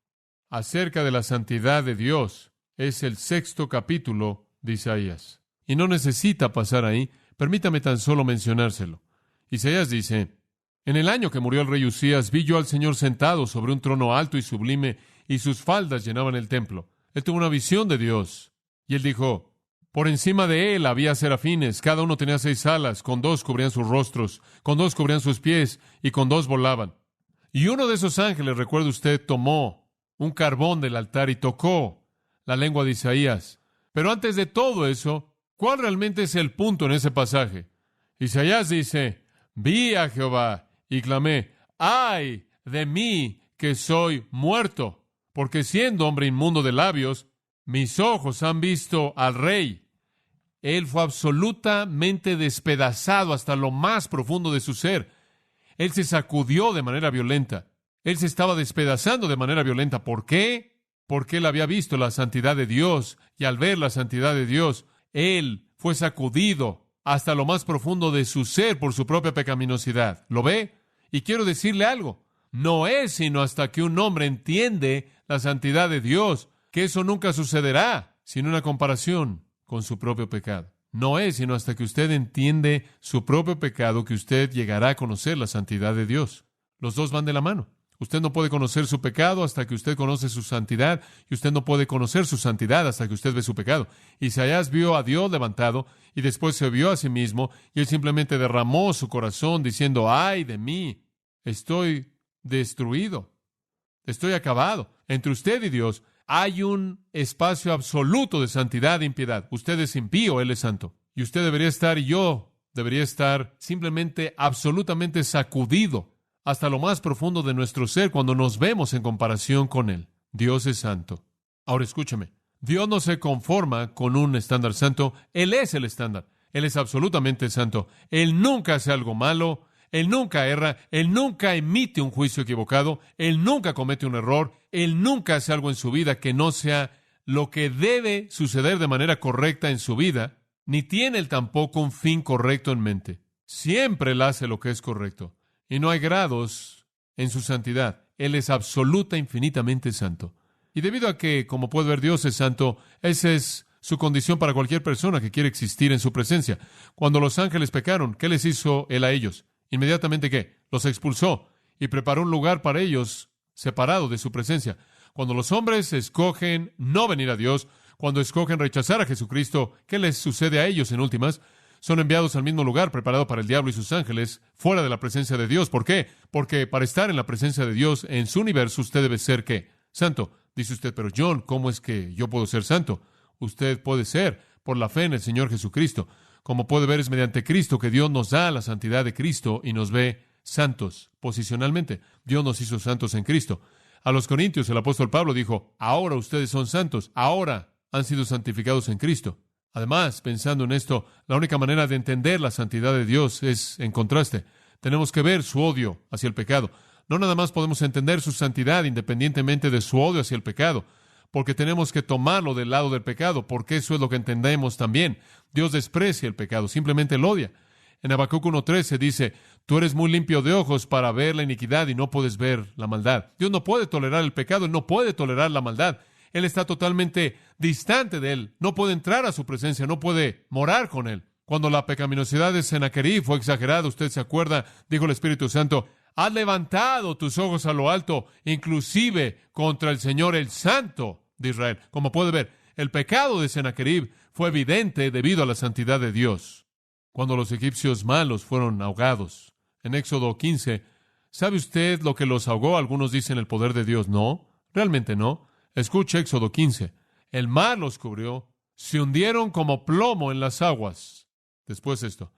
acerca de la santidad de Dios es el 6º capítulo de Isaías. Y no necesita pasar ahí. Permítame tan solo mencionárselo. Isaías dice: en el año que murió el rey Usías, vi yo al Señor sentado sobre un trono alto y sublime, y sus faldas llenaban el templo. Él tuvo una visión de Dios. Y él dijo: por encima de él había serafines, cada uno tenía 6 alas, con 2 cubrían sus rostros, con 2 cubrían sus pies, y con 2 volaban. Y uno de esos ángeles, recuerde usted, tomó un carbón del altar y tocó la lengua de Isaías. Pero antes de todo eso, ¿cuál realmente es el punto en ese pasaje? Isaías dice: vi a Jehová y clamé: ¡ay de mí que soy muerto! Porque siendo hombre inmundo de labios, mis ojos han visto al Rey. Él fue absolutamente despedazado hasta lo más profundo de su ser. Él se sacudió de manera violenta. Él se estaba despedazando de manera violenta. ¿Por qué? Porque él había visto la santidad de Dios, y al ver la santidad de Dios, él fue sacudido hasta lo más profundo de su ser por su propia pecaminosidad. ¿Lo ve? Y quiero decirle algo. No es sino hasta que un hombre entiende la santidad de Dios que eso nunca sucederá sin una comparación con su propio pecado. No es sino hasta que usted entiende su propio pecado que usted llegará a conocer la santidad de Dios. Los dos van de la mano. Usted no puede conocer su pecado hasta que usted conoce su santidad, y usted no puede conocer su santidad hasta que usted ve su pecado. Isaías vio a Dios levantado y después se vio a sí mismo, y él simplemente derramó su corazón diciendo: ¡ay de mí! Estoy destruido. Estoy acabado. Entre usted y Dios hay un espacio absoluto de santidad e impiedad. Usted es impío, Él es santo. Y usted debería estar, y yo debería estar, simplemente, absolutamente sacudido hasta lo más profundo de nuestro ser cuando nos vemos en comparación con Él. Dios es santo. Ahora escúchame. Dios no se conforma con un estándar santo. Él es el estándar. Él es absolutamente santo. Él nunca hace algo malo. Él nunca erra, Él nunca emite un juicio equivocado, Él nunca comete un error, Él nunca hace algo en su vida que no sea lo que debe suceder de manera correcta en su vida, ni tiene Él tampoco un fin correcto en mente. Siempre Él hace lo que es correcto, y no hay grados en su santidad. Él es absoluta, infinitamente santo. Y debido a que, como puede ver, Dios es santo, esa es su condición para cualquier persona que quiere existir en su presencia. Cuando los ángeles pecaron, ¿qué les hizo Él a ellos? Inmediatamente, ¿qué? Los expulsó y preparó un lugar para ellos separado de su presencia. Cuando los hombres escogen no venir a Dios, cuando escogen rechazar a Jesucristo, ¿qué les sucede a ellos en últimas? Son enviados al mismo lugar preparado para el diablo y sus ángeles, fuera de la presencia de Dios. ¿Por qué? Porque para estar en la presencia de Dios en su universo, usted debe ser, ¿qué? Santo. Dice usted: pero John, ¿cómo es que yo puedo ser santo? Usted puede ser por la fe en el Señor Jesucristo. Como puede ver, es mediante Cristo que Dios nos da la santidad de Cristo y nos ve santos posicionalmente. Dios nos hizo santos en Cristo. A los Corintios, el apóstol Pablo dijo: ahora ustedes son santos, ahora han sido santificados en Cristo. Además, pensando en esto, la única manera de entender la santidad de Dios es en contraste. Tenemos que ver su odio hacia el pecado. No nada más podemos entender su santidad independientemente de su odio hacia el pecado, porque tenemos que tomarlo del lado del pecado, porque eso es lo que entendemos también. Dios desprecia el pecado, simplemente lo odia. En Habacuc 1:13 dice: tú eres muy limpio de ojos para ver la iniquidad y no puedes ver la maldad. Dios no puede tolerar el pecado, Él no puede tolerar la maldad. Él está totalmente distante de Él, no puede entrar a su presencia, no puede morar con Él. Cuando la pecaminosidad de Sennacherib fue exagerada, usted se acuerda, dijo el Espíritu Santo: has levantado tus ojos a lo alto, inclusive contra el Señor, el Santo de Israel. Como puede ver, el pecado de Sennacherib fue evidente debido a la santidad de Dios. Cuando los egipcios malos fueron ahogados, en Éxodo 15, ¿sabe usted lo que los ahogó? Algunos dicen el poder de Dios. No, realmente no. Escuche Éxodo 15. El mar los cubrió, se hundieron como plomo en las aguas. Después esto: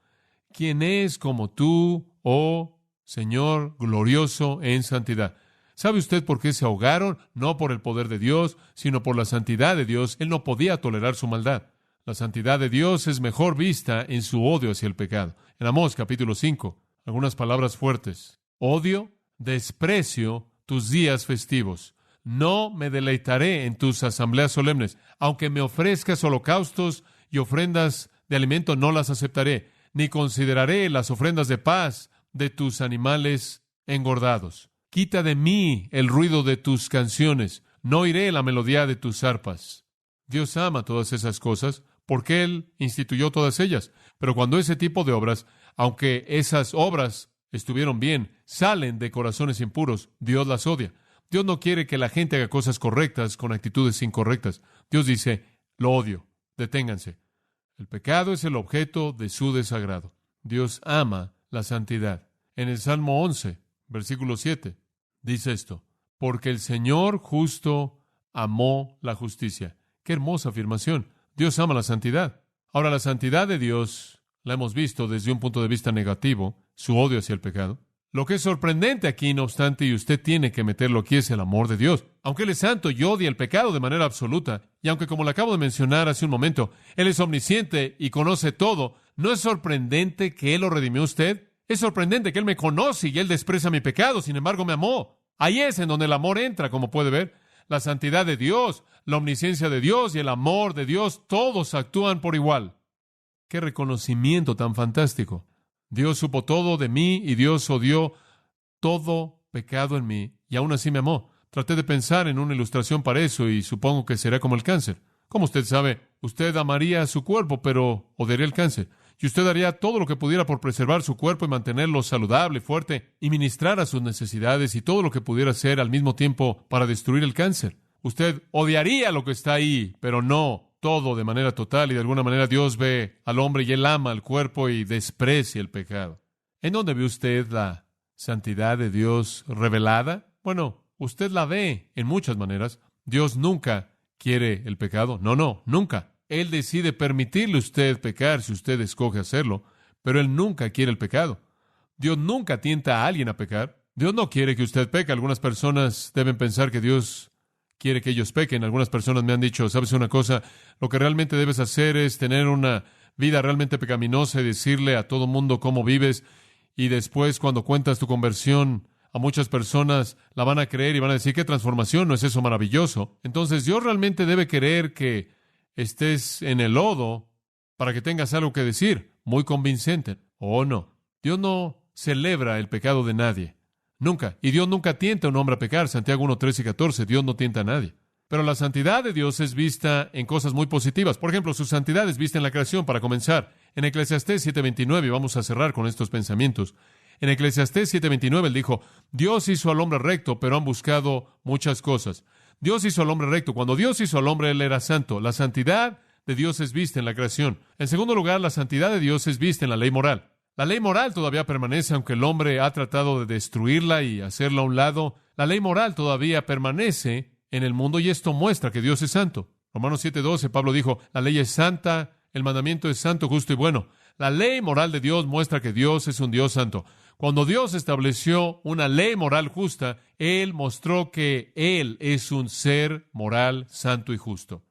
¿quién es como tú, oh Señor glorioso en santidad? ¿Sabe usted por qué se ahogaron? No por el poder de Dios, sino por la santidad de Dios. Él no podía tolerar su maldad. La santidad de Dios es mejor vista en su odio hacia el pecado. En Amós capítulo 5, algunas palabras fuertes: odio, desprecio tus días festivos. No me deleitaré en tus asambleas solemnes. Aunque me ofrezcas holocaustos y ofrendas de alimento, no las aceptaré, ni consideraré las ofrendas de paz de tus animales engordados. Quita de mí el ruido de tus canciones, no oiré la melodía de tus arpas. Dios ama todas esas cosas. porque Él instituyó todas ellas. Pero cuando ese tipo de obras, aunque esas obras estuvieron bien, salen de corazones impuros, Dios las odia. Dios no quiere que la gente haga cosas correctas con actitudes incorrectas. Dios dice, lo odio, deténganse. El pecado es el objeto de su desagrado. Dios ama la santidad. En el Salmo 11, versículo 7, dice esto: porque el Señor justo amó la justicia. Qué hermosa afirmación. Dios ama la santidad. Ahora, la santidad de Dios la hemos visto desde un punto de vista negativo, su odio hacia el pecado. Lo que es sorprendente aquí, no obstante, y usted tiene que meterlo aquí, es el amor de Dios. Aunque Él es santo y odia el pecado de manera absoluta, y aunque, como le acabo de mencionar hace un momento, Él es omnisciente y conoce todo, ¿no es sorprendente que Él lo redimió a usted? Es sorprendente que Él me conoce y Él desprecia mi pecado, sin embargo me amó. Ahí es en donde el amor entra, como puede ver. La santidad de Dios, la omnisciencia de Dios y el amor de Dios, todos actúan por igual. ¡Qué reconocimiento tan fantástico! Dios supo todo de mí y Dios odió todo pecado en mí y aún así me amó. Traté de pensar en una ilustración para eso y supongo que será como el cáncer. Como usted sabe, usted amaría a su cuerpo, pero odiaría el cáncer. Y usted haría todo lo que pudiera por preservar su cuerpo y mantenerlo saludable, fuerte, y ministrar a sus necesidades y todo lo que pudiera hacer al mismo tiempo para destruir el cáncer. Usted odiaría lo que está ahí, pero no todo de manera total, y de alguna manera Dios ve al hombre y Él ama al cuerpo y desprecia el pecado. ¿En dónde ve usted la santidad de Dios revelada? Bueno, usted la ve en muchas maneras. Dios nunca quiere el pecado. No, nunca. Él decide permitirle a usted pecar si usted escoge hacerlo, pero Él nunca quiere el pecado. Dios nunca tienta a alguien a pecar. Dios no quiere que usted peque. Algunas personas deben pensar que Dios quiere que ellos pequen. Algunas personas me han dicho, ¿sabes una cosa? Lo que realmente debes hacer es tener una vida realmente pecaminosa y decirle a todo mundo cómo vives, y después, cuando cuentas tu conversión a muchas personas, la van a creer y van a decir, ¿qué transformación? ¿No es eso maravilloso? Entonces, Dios realmente debe querer que estés en el lodo para que tengas algo que decir, muy convincente. ¿O no? Dios no celebra el pecado de nadie. Nunca. Y Dios nunca tienta a un hombre a pecar. Santiago 1, 13 y 14. Dios no tienta a nadie. Pero la santidad de Dios es vista en cosas muy positivas. Por ejemplo, su santidad es vista en la creación, para comenzar. En Eclesiastés 7:29, y vamos a cerrar con estos pensamientos. En Eclesiastés 7:29, él dijo, Dios hizo al hombre recto, pero han buscado muchas cosas. Dios hizo al hombre recto. Cuando Dios hizo al hombre, Él era santo. La santidad de Dios es vista en la creación. En segundo lugar, la santidad de Dios es vista en la ley moral. La ley moral todavía permanece, aunque el hombre ha tratado de destruirla y hacerla a un lado. La ley moral todavía permanece en el mundo y esto muestra que Dios es santo. Romanos 7:12, Pablo dijo, la ley es santa, el mandamiento es santo, justo y bueno. La ley moral de Dios muestra que Dios es un Dios santo. Cuando Dios estableció una ley moral justa, Él mostró que Él es un ser moral, santo y justo.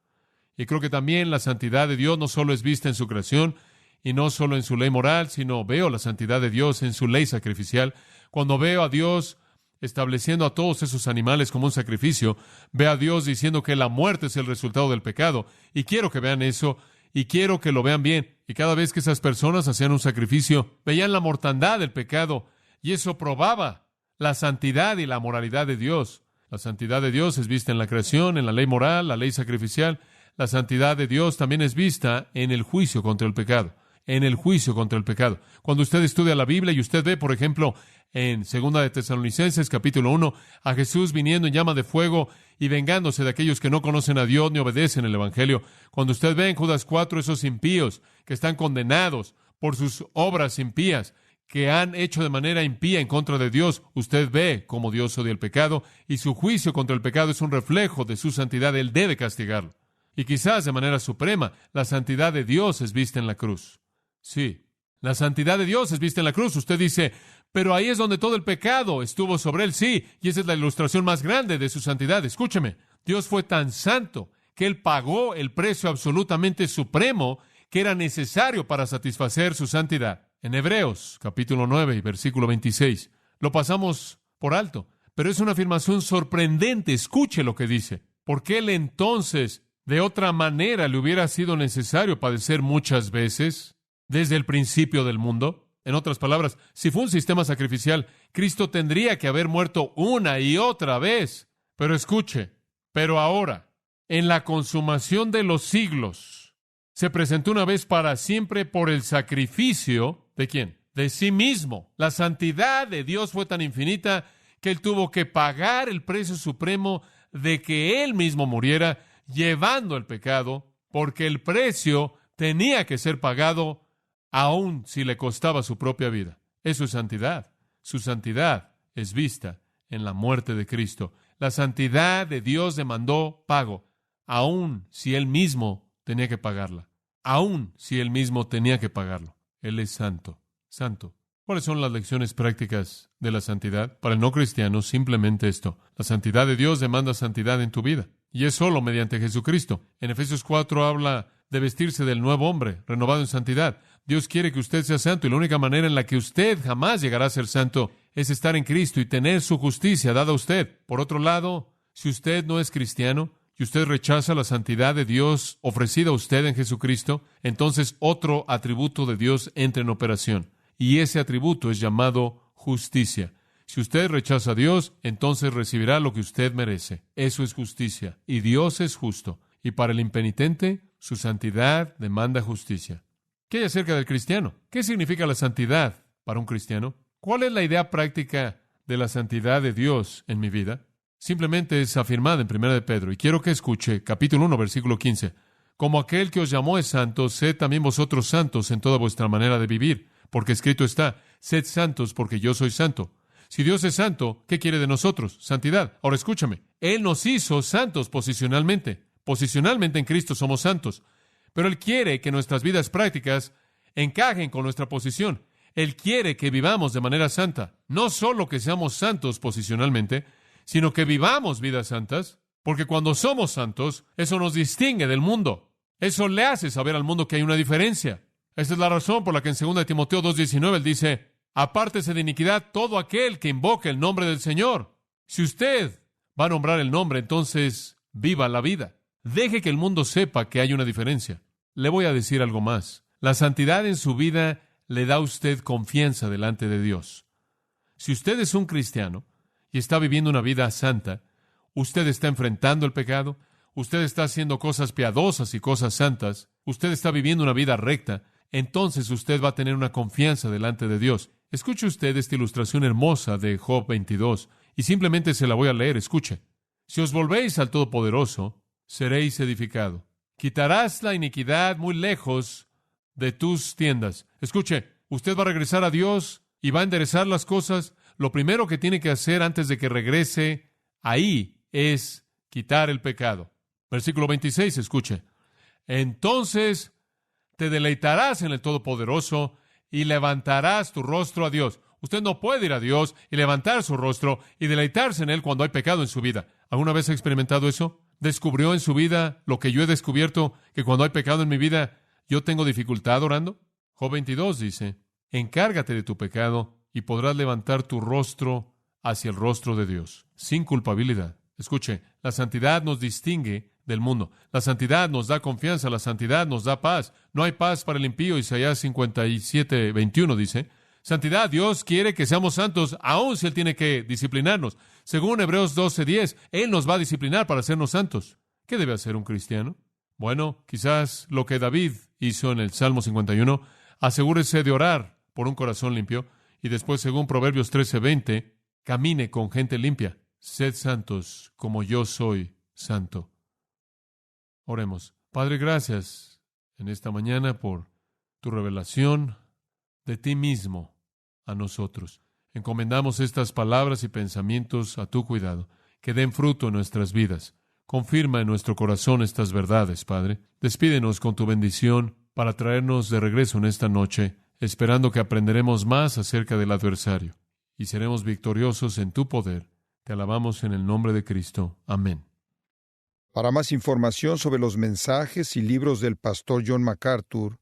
Y creo que también la santidad de Dios no solo es vista en su creación, y no solo en su ley moral, sino veo la santidad de Dios en su ley sacrificial. Cuando veo a Dios estableciendo a todos esos animales como un sacrificio, veo a Dios diciendo que la muerte es el resultado del pecado. Y quiero que vean eso, y quiero que lo vean bien. Y cada vez que esas personas hacían un sacrificio, veían la mortandad del pecado, y eso probaba la santidad y la moralidad de Dios. La santidad de Dios es vista en la creación, en la ley moral, la ley sacrificial. La santidad de Dios también es vista en el juicio contra el pecado. En el juicio contra el pecado. Cuando usted estudia la Biblia y usted ve, por ejemplo, en 2 de Tesalonicenses, capítulo 1, a Jesús viniendo en llama de fuego y vengándose de aquellos que no conocen a Dios ni obedecen el Evangelio. Cuando usted ve en Judas 4 esos impíos que están condenados por sus obras impías, que han hecho de manera impía en contra de Dios, usted ve cómo Dios odia el pecado y su juicio contra el pecado es un reflejo de su santidad. Él debe castigarlo. Y quizás de manera suprema, la santidad de Dios es vista en la cruz. Sí, la santidad de Dios es vista en la cruz. Usted dice, pero ahí es donde todo el pecado estuvo sobre Él. Sí, y esa es la ilustración más grande de su santidad. Escúcheme, Dios fue tan santo que Él pagó el precio absolutamente supremo que era necesario para satisfacer su santidad. En Hebreos, capítulo 9 y versículo 26, lo pasamos por alto, pero es una afirmación sorprendente. Escuche lo que dice. ¿Por qué Él entonces, de otra manera, le hubiera sido necesario padecer muchas veces desde el principio del mundo? En otras palabras, si fue un sistema sacrificial, Cristo tendría que haber muerto una y otra vez. Pero escuche, pero ahora, en la consumación de los siglos, Se presentó una vez para siempre por el sacrificio, ¿de quién? De sí mismo. La santidad de Dios fue tan infinita que Él tuvo que pagar el precio supremo de que Él mismo muriera, llevando el pecado, porque el precio tenía que ser pagado aun si le costaba su propia vida. Eso es santidad. Su santidad es vista en la muerte de Cristo. La santidad de Dios demandó pago, aun si Él mismo tenía que pagarla. Aun si Él mismo tenía que pagarlo. Él es santo. Santo. ¿Cuáles son las lecciones prácticas de la santidad? Para el no cristiano, simplemente esto. La santidad de Dios demanda santidad en tu vida. Y es solo mediante Jesucristo. En Efesios 4 habla de vestirse del nuevo hombre, renovado en santidad. Dios quiere que usted sea santo y la única manera en la que usted jamás llegará a ser santo es estar en Cristo y tener su justicia dada a usted. Por otro lado, si usted no es cristiano y usted rechaza la santidad de Dios ofrecida a usted en Jesucristo, entonces otro atributo de Dios entra en operación. Y ese atributo es llamado justicia. Si usted rechaza a Dios, entonces recibirá lo que usted merece. Eso es justicia. Y Dios es justo. Y para el impenitente, su santidad demanda justicia. ¿Qué hay acerca del cristiano? ¿Qué significa la santidad para un cristiano? ¿Cuál es la idea práctica de la santidad de Dios en mi vida? Simplemente es afirmada en 1 de Pedro. Y quiero que escuche, capítulo 1, versículo 15. Como aquel que os llamó es santo, sed también vosotros santos en toda vuestra manera de vivir. Porque escrito está, sed santos porque yo soy santo. Si Dios es santo, ¿qué quiere de nosotros? Santidad. Ahora escúchame, Él nos hizo santos posicionalmente. Posicionalmente en Cristo somos santos. Pero Él quiere que nuestras vidas prácticas encajen con nuestra posición. Él quiere que vivamos de manera santa. No solo que seamos santos posicionalmente, sino que vivamos vidas santas, porque cuando somos santos, eso nos distingue del mundo. Eso le hace saber al mundo que hay una diferencia. Esta es la razón por la que en 2 Timoteo 2:19 Él dice, apártese de iniquidad todo aquel que invoque el nombre del Señor. Si usted va a nombrar el nombre, entonces viva la vida. Deje que el mundo sepa que hay una diferencia. Le voy a decir algo más. La santidad en su vida le da a usted confianza delante de Dios. Si usted es un cristiano y está viviendo una vida santa, usted está enfrentando el pecado, usted está haciendo cosas piadosas y cosas santas, usted está viviendo una vida recta, entonces usted va a tener una confianza delante de Dios. Escuche usted esta ilustración hermosa de Job 22, y simplemente se la voy a leer. Escuche. Si os volvéis al Todopoderoso, seréis edificado. Quitarás la iniquidad muy lejos de tus tiendas. Escuche, usted va a regresar a Dios y va a enderezar las cosas. Lo primero que tiene que hacer antes de que regrese ahí es quitar el pecado. Versículo 26, escuche. Entonces te deleitarás en el Todopoderoso y levantarás tu rostro a Dios. Usted no puede ir a Dios y levantar su rostro y deleitarse en Él cuando hay pecado en su vida. ¿Alguna vez ha experimentado eso? ¿Descubrió en su vida lo que yo he descubierto, que cuando hay pecado en mi vida, yo tengo dificultad orando? Job 22 dice, encárgate de tu pecado y podrás levantar tu rostro hacia el rostro de Dios, sin culpabilidad. Escuche, la santidad nos distingue del mundo. La santidad nos da confianza, la santidad nos da paz. No hay paz para el impío. Isaías 57:21 dice, santidad, Dios quiere que seamos santos, aun si Él tiene que disciplinarnos. Según Hebreos 12:10, Él nos va a disciplinar para hacernos santos. ¿Qué debe hacer un cristiano? Bueno, quizás lo que David hizo en el Salmo 51, asegúrese de orar por un corazón limpio, y después, según Proverbios 13:20, camine con gente limpia. Sed santos como yo soy santo. Oremos. Padre, gracias en esta mañana por tu revelación de ti mismo a nosotros. Encomendamos estas palabras y pensamientos a tu cuidado, que den fruto en nuestras vidas. Confirma en nuestro corazón estas verdades, Padre. Despídenos con tu bendición para traernos de regreso en esta noche, esperando que aprenderemos más acerca del adversario y seremos victoriosos en tu poder. Te alabamos en el nombre de Cristo. Amén. Para más información sobre los mensajes y libros del pastor John MacArthur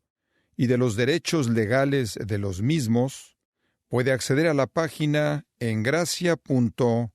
y de los derechos legales de los mismos, puede acceder a la página en gracia.org.